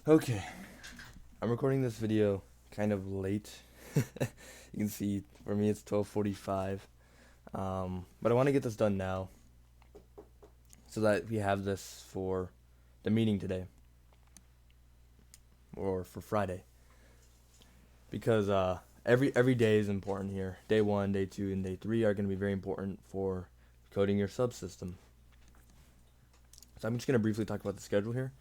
Okay, I'm recording this video kind of late. You can see for me it's 12:45. But I want to get this done now so that we have this for the meeting today or for Friday because every day is important here. Day 1, day 2, and day 3 are going to be very important for coding your subsystem. So I'm just going to briefly talk about the schedule here.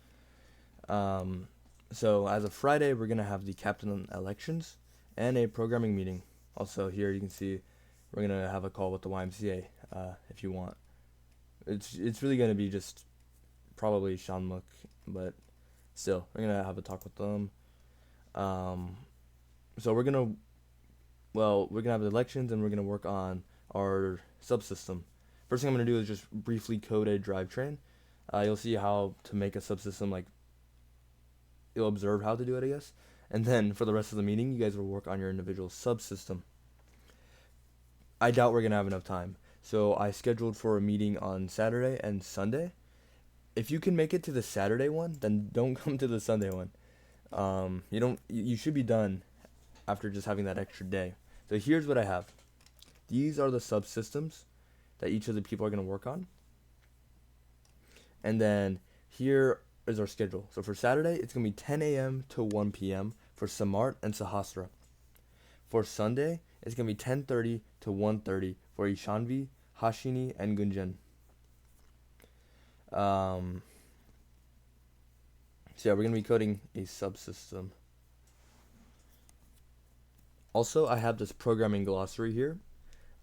So as of Friday, we're gonna have the captain elections and a programming meeting. Also here you can see we're gonna have a call with the YMCA if you want. It's really gonna be just probably Shanmuk, but still we're gonna have a talk with them. Um, so we're gonna have the elections and we're gonna work on our subsystem. First thing I'm gonna do is just briefly code a drivetrain. You'll see how to make a subsystem like you'll observe how to do it, I guess. And then for the rest of the meeting, you guys will work on your individual subsystem. I doubt we're gonna have enough time, so I scheduled for a meeting on Saturday and Sunday. If you can make it to the Saturday one, then don't come to the Sunday one. You don't. You should be done after just having that extra day. So here's what I have. These are the subsystems that each of the people are gonna work on, and then here is our schedule. So for Saturday, it's gonna be 10 a.m. to 1 p.m. for Samart and Sahasra. For Sunday, it's gonna be 10:30 to 1:30 for Ishanvi, Hashini, and Gunjan. Um, so yeah, we're gonna be coding a subsystem. Also, I have this programming glossary here.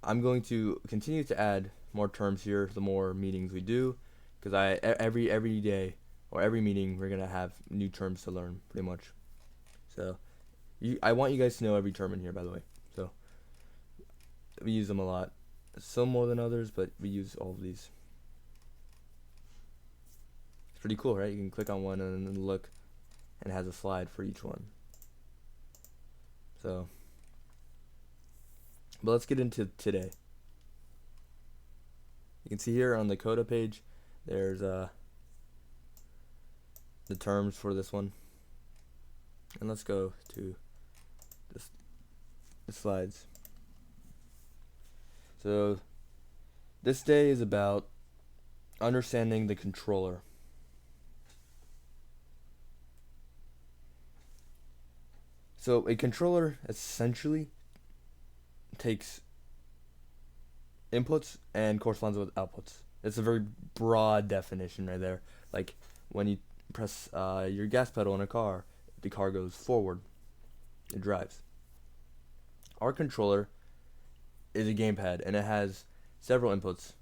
I'm going to continue to add more terms here the more meetings we do, because every day or every meeting we're gonna have new terms to learn pretty much. So I want you guys to know every term in here, by the way. So we use them a lot, some more than others, but we use all of these. It's pretty cool, right? You can click on one and then look, and it has a slide for each one. So, but let's get into today. You can see here on the Coda page, there's the terms for this one. And let's go to the slides. So this day is about understanding the controller. So a controller essentially takes inputs and corresponds with outputs. It's a very broad definition right there. Like when you press your gas pedal in a car, the car goes forward. It drives. Our controller is a gamepad and it has several inputs,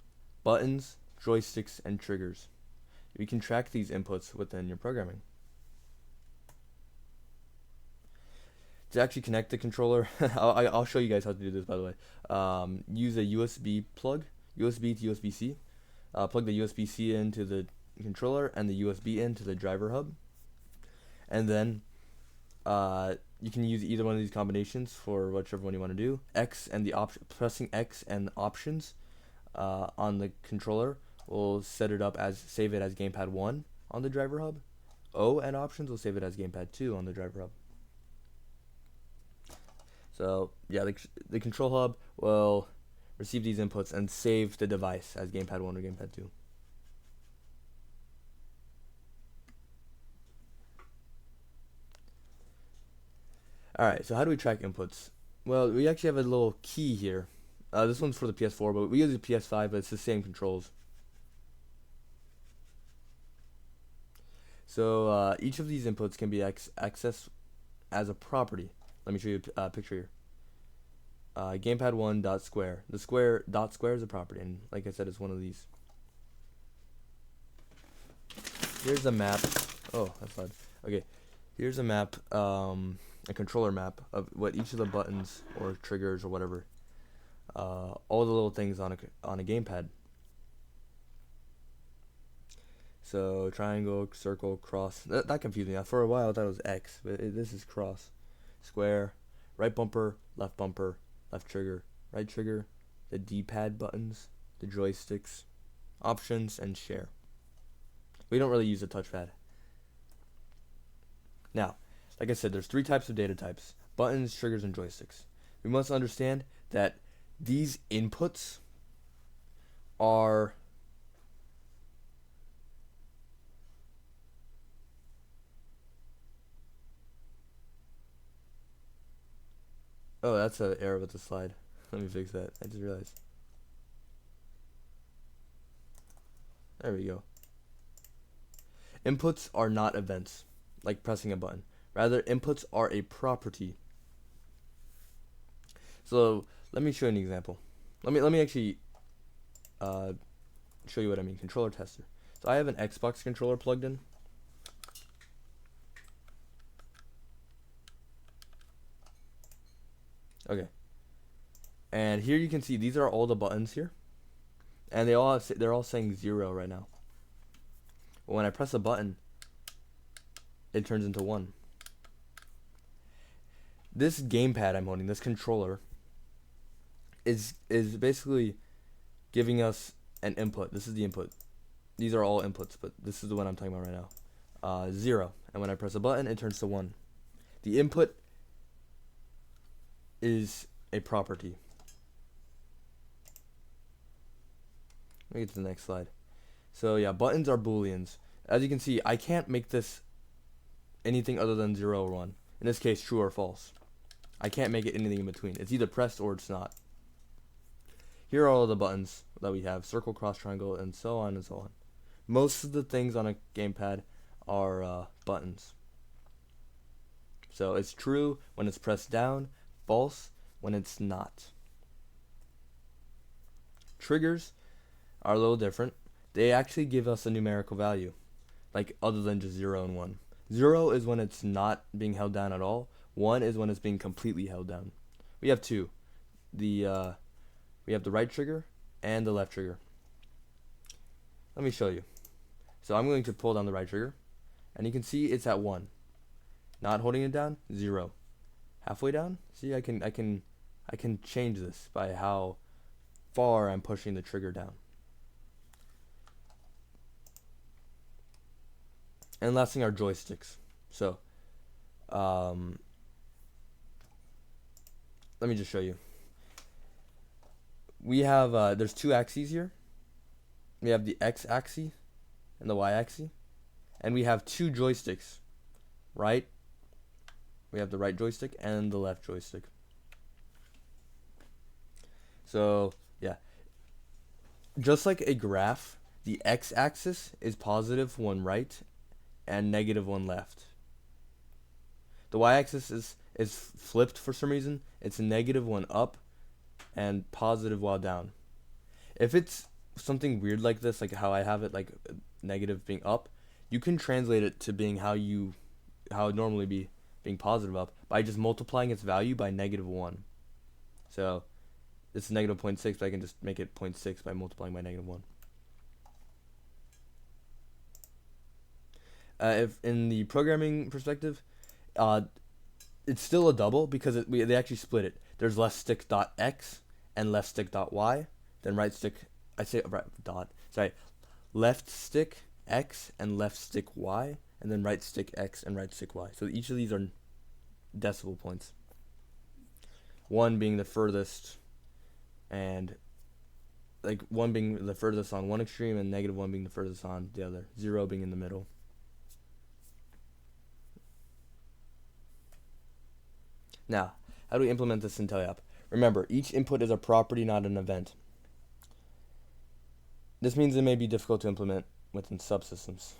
buttons, joysticks, and triggers. You can track these inputs within your programming. To actually connect the controller, I'll show you guys how to do this, by the way. Use a USB plug, USB to USB-C. Plug the USB-C into the controller and the USB into the driver hub. And then you can use either one of these combinations for whichever one you want to do. Pressing X and options on the controller will set it up as save it as gamepad 1 on the driver hub. O and options will save it as gamepad 2 on the driver hub. So yeah, the control hub will receive these inputs and save the device as gamepad 1 or gamepad 2. Alright, so how do we track inputs? Well, we actually have a little key here. This one's for the PS4, but we use the PS5, but it's the same controls. So each of these inputs can be accessed as a property. Let me show you a picture here. Gamepad 1 dot square. The square dot square is a property, and like I said, it's one of these. Here's a map. Oh, that's loud. Okay, here's a map, a controller map of what each of the buttons or triggers or whatever, all the little things on a gamepad. So triangle, circle, cross. That confused me. For a while I thought it was X, but this is cross. Square, right bumper, left trigger, right trigger, the D-pad buttons, the joysticks, options, and share. We don't really use the touchpad. Now, like I said, there's three types of data types: buttons, triggers, and joysticks. We must understand that these inputs are oh, that's an error with the slide. Let me fix that. I just realized. There we go. Inputs are not events, like pressing a button. Rather, inputs are a property. So let me show you an example. Let me actually show you what I mean. Controller tester. So I have an Xbox controller plugged in. Okay. And here you can see these are all the buttons here, and they're all saying 0 right now. But when I press a button, it turns into 1. This gamepad I'm holding, this controller, is basically giving us an input. This is the input. These are all inputs, but this is the one I'm talking about right now. 0. And when I press a button, it turns to 1. The input is a property. Let me get to the next slide. So yeah, buttons are booleans. As you can see, I can't make this anything other than 0 or 1. In this case, true or false. I can't make it anything in between. It's either pressed or it's not. Here are all the buttons that we have: circle, cross, triangle, and so on and so on. Most of the things on a gamepad are buttons. So it's true when it's pressed down, false when it's not. Triggers are a little different. They actually give us a numerical value, like other than just 0 and 1. 0 is when it's not being held down at all. 1 is when it's being completely held down. We have two. We have the right trigger and the left trigger. Let me show you. So I'm going to pull down the right trigger, and you can see it's at 1. Not holding it down, 0. Halfway down, see, I can change this by how far I'm pushing the trigger down. And last thing are joysticks. So let me just show you. We have there's two axes here. We have the X axis and the Y axis, and we have two joysticks, right? We have the right joystick and the left joystick. So yeah, just like a graph, the X axis is positive one right and negative one left. The Y axis is flipped for some reason. It's negative one up and positive while down. If it's something weird like this, like how I have it, like negative being up, you can translate it to being how it would normally be, being positive up, by just multiplying its value by negative 1. So this is negative 0.6, but I can just make it 0.6 by multiplying by negative 1. If in the programming perspective, it's still a double because they actually split it. There's left stick dot x and left stick dot y. Then right stick, left stick x and left stick y, and then right stick x and right stick y. So each of these are decimal points. 1 being the furthest, and like 1 being the furthest on one extreme, and negative 1 being the furthest on the other. 0 being in the middle. Now, how do we implement this in TeleOp? Remember, each input is a property, not an event. This means it may be difficult to implement within subsystems,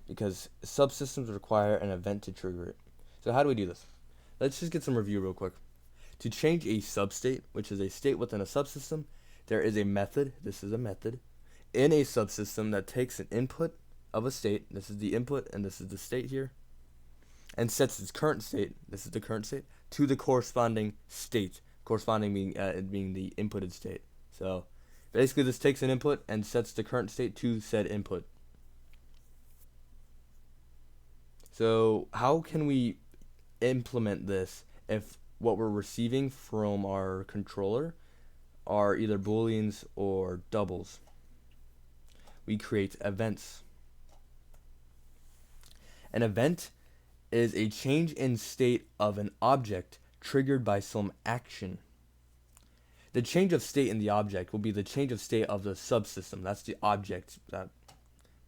because subsystems require an event to trigger it. So how do we do this? Let's just get some review real quick. To change a substate, which is a state within a subsystem, there is a method, this is a method, in a subsystem that takes an input of a state, this is the input and this is the state here, and sets its current state, this is the current state, to the corresponding state, corresponding being the inputted state. So basically this takes an input and sets the current state to said input. So how can we implement this if what we're receiving from our controller are either booleans or doubles? We create events. An event is a change in state of an object triggered by some action. The change of state in the object will be the change of state of the subsystem. That's the object that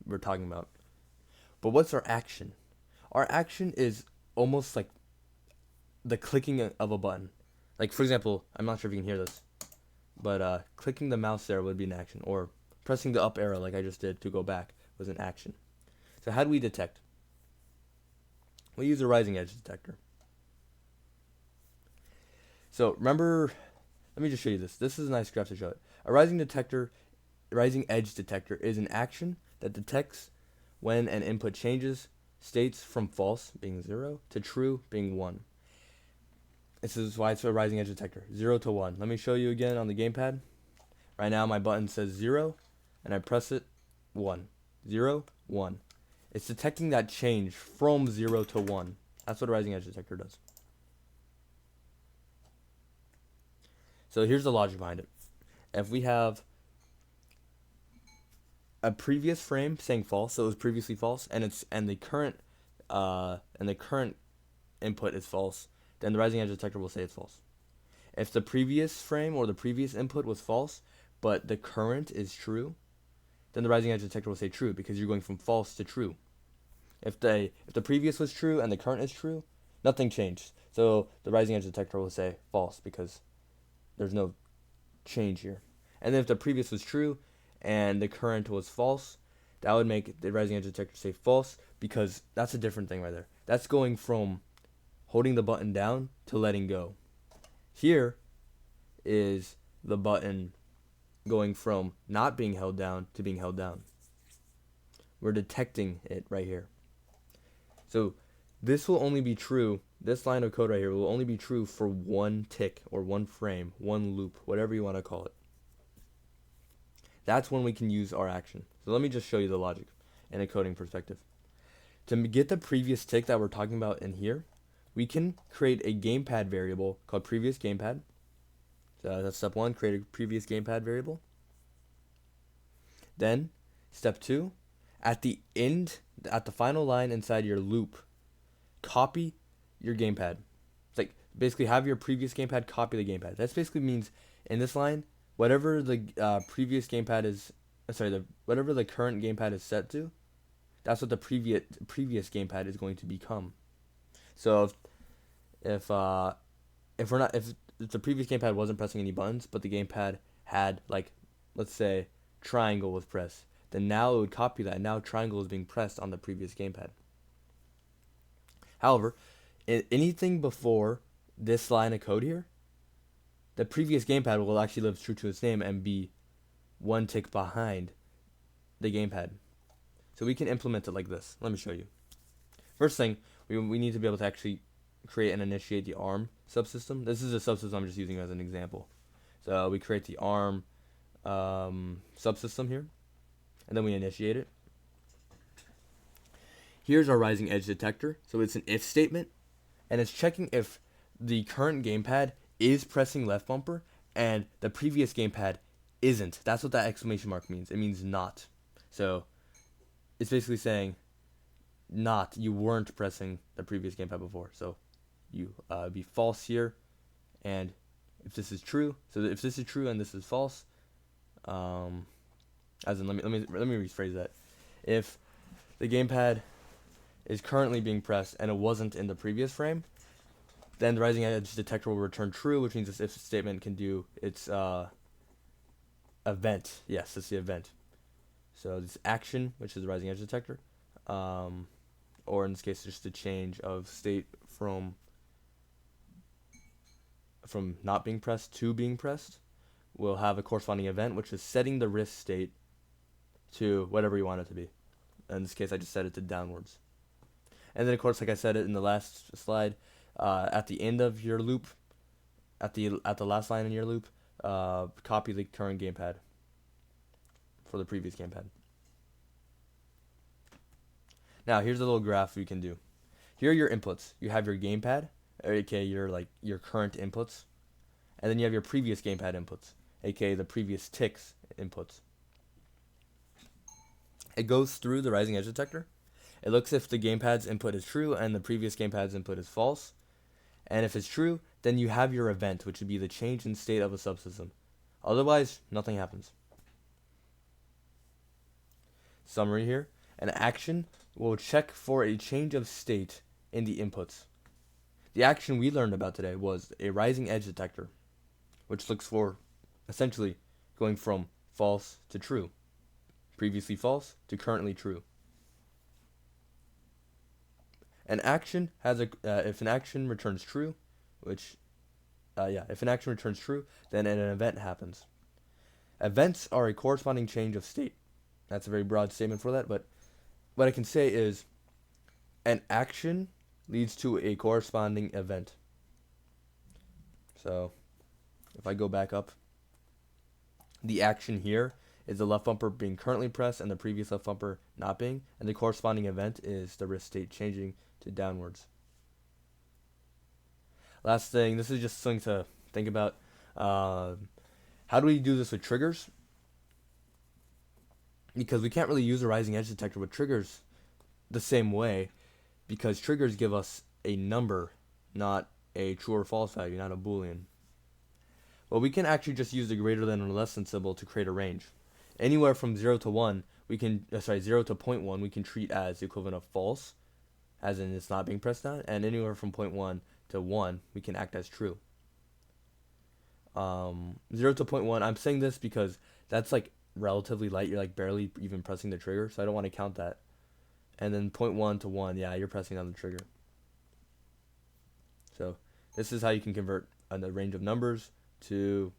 we're talking about. But what's our action? Our action is almost like the clicking of a button. Like, for example, I'm not sure if you can hear this, but clicking the mouse there would be an action, or pressing the up arrow like I just did to go back was an action. So how do we detect? We use a rising edge detector. So remember, let me just show you this. This is a nice graph to show it. A rising edge detector is an action that detects when an input changes states from false, being 0, to true, being 1. This is why it's a rising edge detector, 0 to 1. Let me show you again on the gamepad. Right now my button says 0, and I press it, 1. 0, 1. It's detecting that change from 0 to 1. That's what a rising edge detector does. So here's the logic behind it. If we have a previous frame saying false, so it was previously false, and the current input is false, then the rising edge detector will say it's false. If the previous frame or the previous input was false, but the current is true, then the rising edge detector will say true, because you're going from false to true. If the previous was true and the current is true, nothing changed. So the rising edge detector will say false, because there's no change here. And then if the previous was true and the current was false, that would make the rising edge detector say false, because that's a different thing right there. That's going from holding the button down to letting go. Here is the button going from not being held down to being held down. We're detecting it right here. So this will only be true, this line of code right here will only be true for one tick or one frame, one loop, whatever you want to call it. That's when we can use our action. So let me just show you the logic in a coding perspective. To get the previous tick that we're talking about in here, we can create a gamepad variable called previous gamepad. So that's step 1, create a previous gamepad variable. Then step 2, at the final line inside your loop, copy your gamepad. It's like basically have your previous gamepad copy the gamepad. That basically means in this line, whatever the previous gamepad is, whatever the current gamepad is set to, that's what the previous gamepad is going to become. So if the previous gamepad wasn't pressing any buttons, but the gamepad had, like, let's say triangle was pressed, then now it would copy that. Now triangle is being pressed on the previous gamepad. However, anything before this line of code here, the previous gamepad will actually live true to its name and be one tick behind the gamepad. So we can implement it like this. Let me show you. First thing, we need to be able to actually create and initiate the ARM subsystem. This is a subsystem I'm just using as an example. So we create the ARM subsystem here, and then we initiate it. Here's our rising edge detector. So it's an if statement, and it's checking if the current gamepad is pressing left bumper and the previous gamepad isn't. That's what that exclamation mark means. It means not. So it's basically saying not, you weren't pressing the previous gamepad before. So you be false here, and if this is true, so if this is true and this is false, as in let me rephrase that. If the gamepad is currently being pressed and it wasn't in the previous frame, then the rising edge detector will return true, which means this if statement can do its event. Yes, it's the event. So this action, which is the rising edge detector, or in this case, just a change of state from not being pressed to being pressed, will have a corresponding event, which is setting the RISC state to whatever you want it to be. In this case, I just set it to downwards. And then, of course, like I said it in the last slide, at the end of your loop, at the last line in your loop, copy the current gamepad for the previous gamepad. Now, here's a little graph we can do. Here are your inputs. You have your gamepad, aka your current inputs, and then you have your previous gamepad inputs, aka the previous ticks inputs. It goes through the rising edge detector, It looks if the gamepad's input is true and the previous gamepad's input is false. And if it's true, then you have your event, which would be the change in state of a subsystem. Otherwise, nothing happens. Summary here. An action will check for a change of state in the inputs. The action we learned about today was a rising edge detector, which looks for essentially going from false to true. Previously false to currently true. An action has a if an action returns true, if an action returns true, then an event happens. Events are a corresponding change of state. That's a very broad statement for that, but what I can say is an action leads to a corresponding event. So if I go back up, the action here is the left bumper being currently pressed and the previous left bumper not being, and the corresponding event is the wrist state changing to downwards. Last thing, this is just something to think about. How do we do this with triggers? Because we can't really use a rising edge detector with triggers the same way, because triggers give us a number, not a true or false value, not a Boolean. Well, we can actually just use the greater than or less than symbol to create a range. Anywhere from 0 to 1, 0 to 0.1, we can treat as the equivalent of false, as in it's not being pressed down, and anywhere from 0.1 to 1, we can act as true. 0 to 0.1, I'm saying this because that's like relatively light. You're like barely even pressing the trigger, so I don't want to count that. And then 0.1 to 1, yeah, you're pressing on the trigger. So this is how you can convert a range of numbers to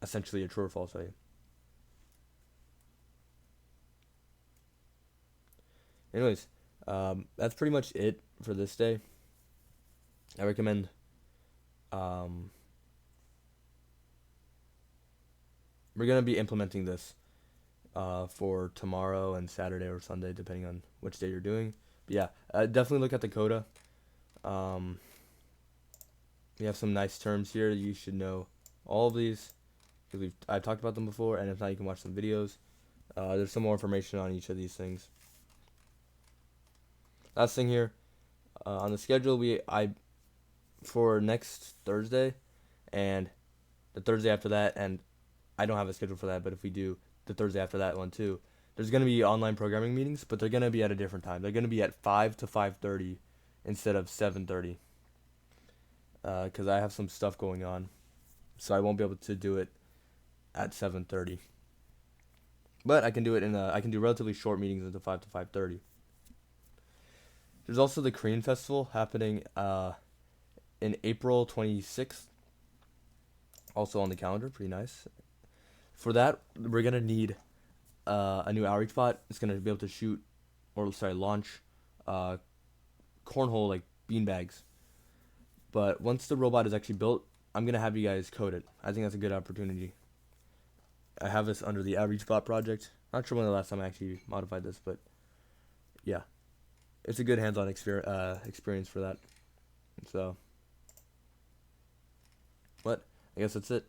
essentially a true or false value. Anyways, that's pretty much it for this day. I recommend we're going to be implementing this for tomorrow and Saturday or Sunday, depending on which day you're doing. But yeah, definitely look at the coda. We have some nice terms here. You should know all of these because I've talked about them before, and if not, you can watch some videos. There's some more information on each of these things. Last thing here, on the schedule, for next Thursday and the Thursday after that, and I don't have a schedule for that, but if we do the Thursday after that one too, there's going to be online programming meetings, but they're going to be at a different time. They're going to be at 5 to 5:30 instead of 7:30 because I have some stuff going on, so I won't be able to do it at 7:30. But I can do it I can do relatively short meetings into 5 to 5:30. There's also the Korean Festival happening in April 26th. Also on the calendar, pretty nice. For that, we're going to need a new outreach bot. It's going to be able to launch cornhole, like beanbags. But once the robot is actually built, I'm going to have you guys code it. I think that's a good opportunity. I have this under the outreach bot project. Not sure when the last time I actually modified this, but yeah. It's a good hands-on experience for that. So, but I guess that's it.